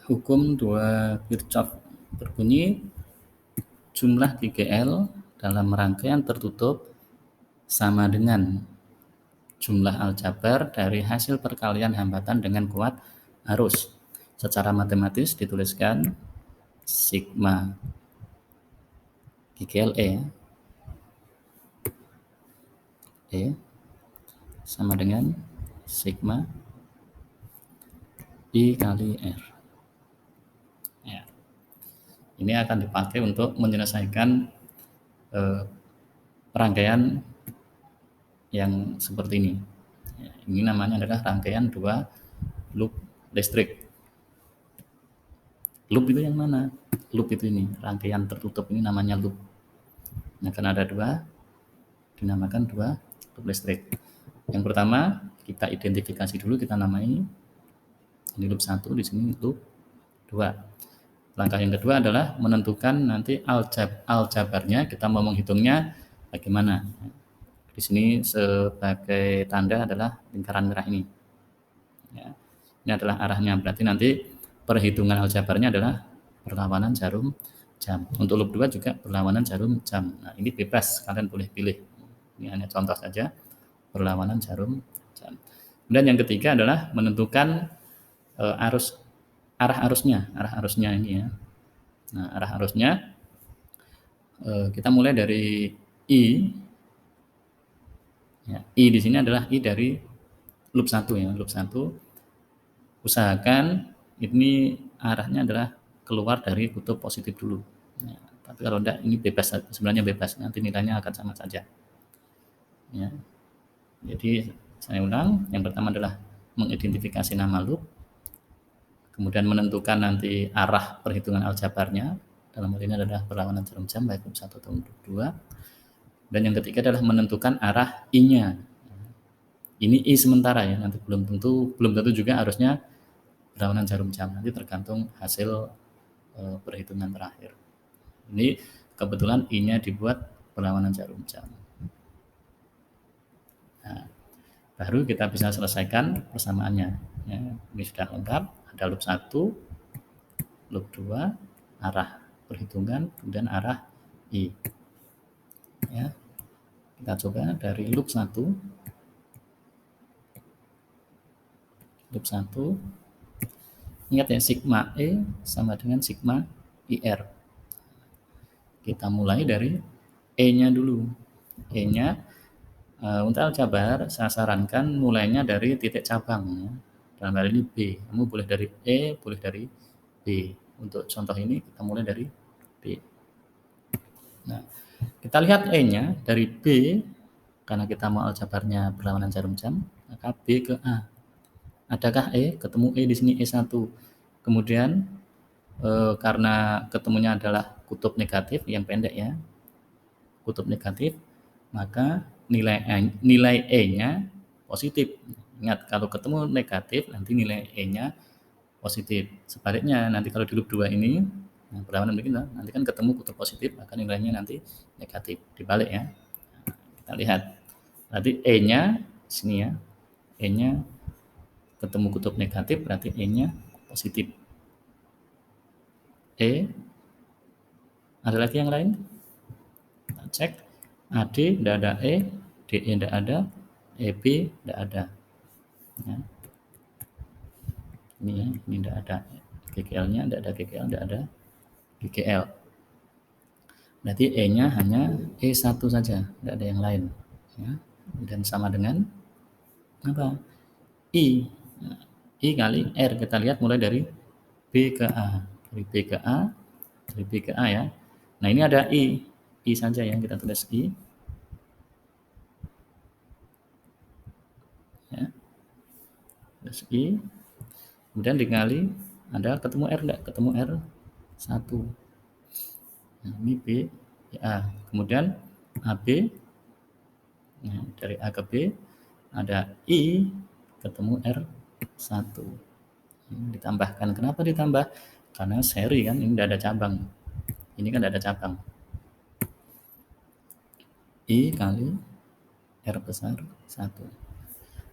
Hukum 2 Kirchhoff berbunyi jumlah GGL dalam rangkaian tertutup sama dengan jumlah aljabar dari hasil perkalian hambatan dengan kuat arus. Secara matematis dituliskan sigma GGL E sama dengan sigma I kali R. Ya. Ini akan dipakai untuk menyelesaikan rangkaian yang seperti ini. Ya, ini namanya adalah rangkaian 2 loop listrik. Loop itu yang mana? Loop itu ini, rangkaian tertutup ini namanya loop. Nah, karena ada 2, dinamakan 2 loop listrik. Yang pertama, kita identifikasi dulu, kita namai ini loop 1, di sini loop 2. Langkah yang kedua adalah menentukan nanti aljabarnya, kita mau menghitungnya bagaimana. Di sini sebagai tanda adalah lingkaran merah ini. Ya. Ini adalah arahnya, berarti nanti perhitungan aljabarnya adalah perlawanan jarum jam. Untuk loop 2 juga perlawanan jarum jam. Nah, ini bebas, kalian boleh pilih. Ini hanya contoh saja, perlawanan jarum jam. Kemudian yang ketiga adalah menentukan arah arusnya ini ya. Nah, arah arusnya kita mulai dari I. Ya, I di sini adalah I dari loop 1 ya. Loop 1 usahakan ini arahnya adalah keluar dari kutub positif dulu. Ya, tapi kalau tidak ini bebas, sebenarnya bebas, nanti nilainya akan sama saja. Ya. Jadi saya ulang, yang pertama adalah mengidentifikasi nama loop, kemudian menentukan nanti arah perhitungan aljabarnya, dalam hal ini adalah perlawanan jarum jam baik loop 1 atau loop 2. Dan yang ketiga adalah menentukan arah I-nya. Ini I sementara ya, nanti belum tentu juga harusnya perlawanan jarum jam, nanti tergantung hasil perhitungan terakhir. Ini kebetulan I-nya dibuat perlawanan jarum jam. Nah, baru kita bisa selesaikan persamaannya. Ya, ini sudah lengkap, ada loop 1, loop 2, arah perhitungan, kemudian arah I. Ya, kita coba dari loop 1. Loop 1, ingat ya, sigma E sama dengan sigma IR. Kita mulai dari E-nya dulu. E-nya untuk aljabar saya sarankan mulainya dari titik cabang ya. Dalam hal ini B. Kamu boleh dari E, boleh dari B. Untuk contoh ini kita mulai dari B. Nah, kita lihat E-nya dari B, karena kita mau aljabarnya berlawanan jarum jam, maka B ke A. Adakah E? Ketemu E di sini E1. Kemudian karena ketemunya adalah kutub negatif yang pendek ya, kutub negatif, maka nilai E-nya positif. Ingat, kalau ketemu negatif nanti nilai E-nya positif. Sebaliknya nanti kalau di loop 2 ini perlawanan begini, nanti kan ketemu kutub positif, maka nilainya nanti negatif. Dibalik ya. Kita lihat. Berarti E-nya sini ya. E-nya ketemu kutub negatif, berarti E-nya positif. E, ada lagi yang lain? Kita cek. AD tidak ada E, DE tidak ada, EB tidak ada. Ya. Ini ya, ini tidak ada GGL-nya, tidak ada GGL, tidak ada GGL. Berarti E-nya hanya E1 saja, tidak ada yang lain. Ya. Dan sama dengan apa? I. Nah, I kali R, kita lihat mulai dari B ke A. Dari B ke A, dari B ke A ya. Nah, ini ada I. I saja yang kita tulis I. Ya. Terus I. Kemudian dikali, ada ketemu R enggak? Ketemu R1. Nah, ini B, A. Kemudian AB, nah, dari A ke B, ada I, ketemu R1. Ini ditambahkan. Kenapa ditambah? Karena seri kan, ini tidak ada cabang. Ini kan tidak ada cabang. I kali R besar 1.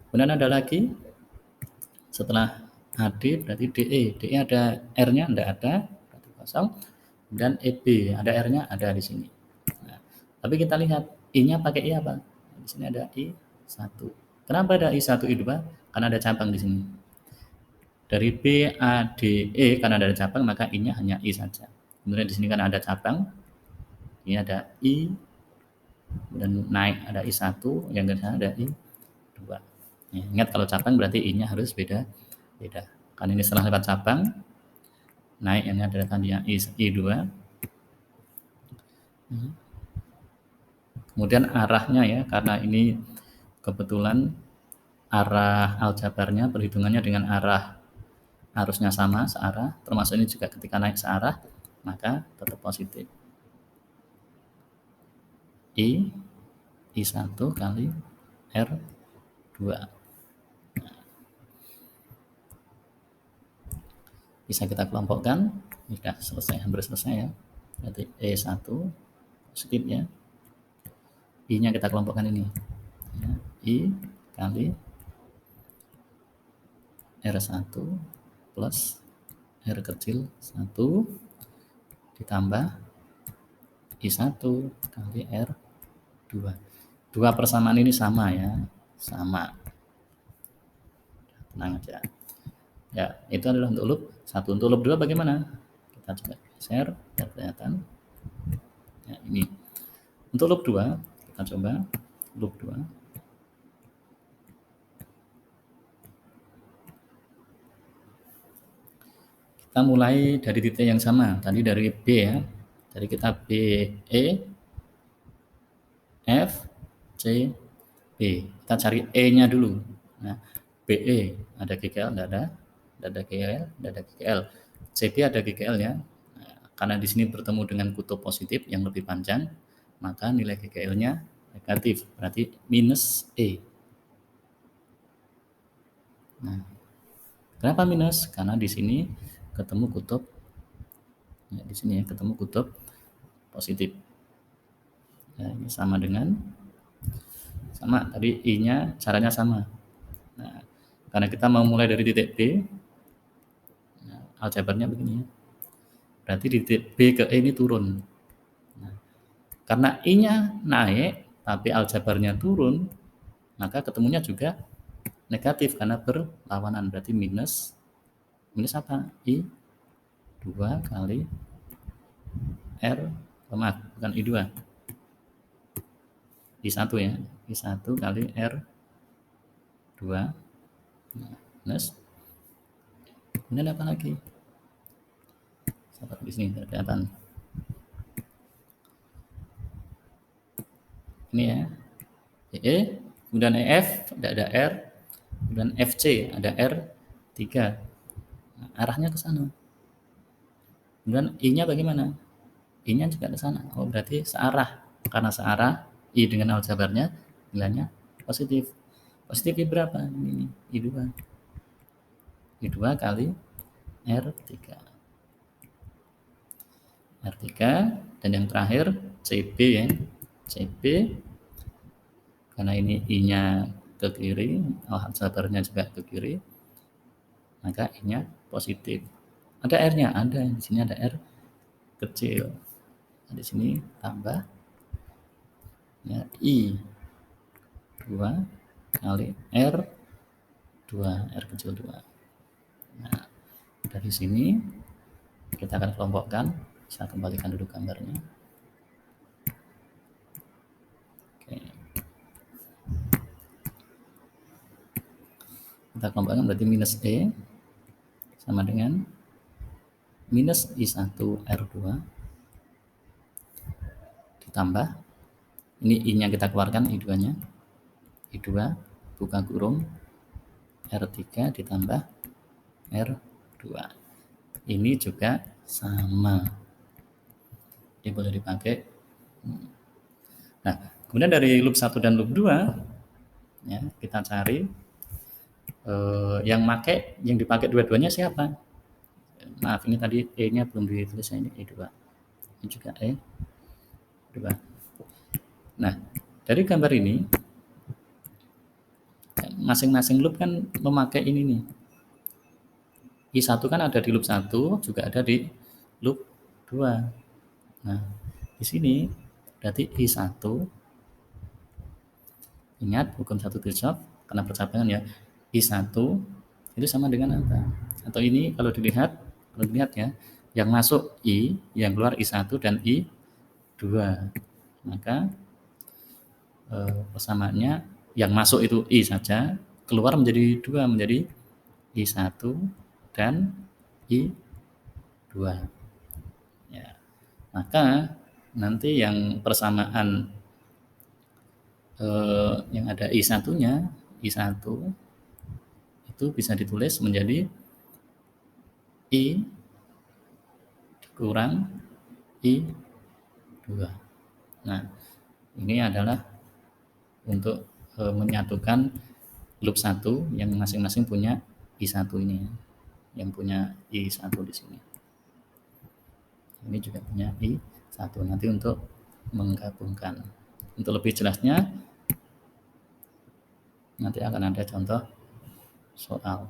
Kemudian ada lagi, setelah AD berarti DE. DE ada R-nya? Enggak ada, berarti kosong. Dan EB, ada R-nya? Ada di sini. Nah, tapi kita lihat I-nya pakai I apa? Di sini ada I1. Kenapa ada I1, I2? Karena ada cabang di sini. Dari B, A, D, E, karena ada cabang, maka I-nya hanya I saja. Kemudian di sini kan ada cabang, ini ada I, dan naik ada I1, yang ke sana ada I2. Ya, ingat kalau cabang berarti I-nya harus beda. Karena ini setelah lewat cabang, naik ini adalah tadinya I2. Kemudian arahnya ya, karena ini kebetulan arah aljabarnya perhitungannya dengan arah arusnya sama, searah, termasuk ini juga ketika naik searah, maka tetap positif. I1 kali R2. Bisa kita kelompokkan, sudah selesai, hampir selesai ya. Berarti E1 positif ya. I-nya kita kelompokkan ini. Ya, I kali R1 plus R kecil 1 ditambah I1 kali R2. Dua persamaan ini sama ya, sama. Tenang aja. Ya, itu adalah untuk loop 1. Untuk loop 2 bagaimana? Kita coba share biar kelihatan. Ya, ini. Untuk loop 2, kita coba loop 2. Kita mulai dari titik yang sama, tadi dari B ya. Dari kita B, E, F, C, B. Kita cari E-nya dulu. Nah, BE ada GKL, enggak ada. Enggak ada GKL, enggak ada GKL. CB ada GKL ya. Nah, karena di sini bertemu dengan kutub positif yang lebih panjang, maka nilai GKL-nya negatif, berarti minus E. Nah, kenapa minus? Karena di sini ketemu kutub, ya, di sini ya ketemu kutub positif. Ya, ini sama dengan tadi I-nya caranya sama. Nah, karena kita mau mulai dari titik B, nah, aljabarnya begini ya. Berarti di titik B ke E ini turun. Nah, karena I-nya naik, tapi aljabarnya turun, maka ketemunya juga negatif karena berlawanan. Berarti minus apa? I2 kali R, maaf, bukan I2. I1 ya. I1 kali R2. Nah, minus. Kemudian apa lagi? Di sini kelihatan. Ini ya. E, kemudian EF, tidak ada R, kemudian FC, ada R3. Nah, arahnya ke sana. Kemudian I-nya bagaimana? I-nya juga ke sana. Oh, berarti searah. Karena searah, I dengan aljabarnya nilainya positif. Positif I berapa? Ini I2. I2 kali R3. R3 dan yang terakhir CB ya. CB karena ini I-nya ke kiri, aljabarnya juga ke kiri, maka I-nya positif. Ada R-nya, ada di sini ada R kecil. Nah, di sini tambah ya I2 kali R2, R kecil 2. Nah, dari sini kita akan kelompokkan. Saya kembalikan dulu gambarnya. Oke. Kita kelompokkan berarti minus E sama dengan minus I1 R2 ditambah ini I-nya kita keluarkan, I2-nya. I2 buka kurung R3 ditambah R2. Ini juga sama. Ini boleh dipakai. Nah, kemudian dari loop 1 dan loop 2 ya, kita cari yang dipakai dua-duanya siapa? Maaf, ini tadi E-nya belum ditulis, ini E2. Ini juga E2. Nah, dari gambar ini masing-masing loop kan memakai ini nih. I1 kan ada di loop 1, juga ada di loop 2. Nah, di sini berarti I1, ingat hukum satu Kirchhoff karena persamaan ya. I1 itu sama dengan apa? Atau ini kalau dilihat ya, yang masuk I, yang keluar I1 dan I2. Maka persamaannya yang masuk itu I saja, keluar menjadi 2, menjadi I1 dan I2. Ya. Maka nanti yang persamaan yang ada I1-nya, I1 itu bisa ditulis menjadi I kurang I2. Nah, ini adalah untuk menyatukan loop 1 yang masing-masing punya I1 ini, yang punya I1 di sini. Ini juga punya I1. Nanti untuk menggabungkan. Untuk lebih jelasnya nanti akan ada contoh soal.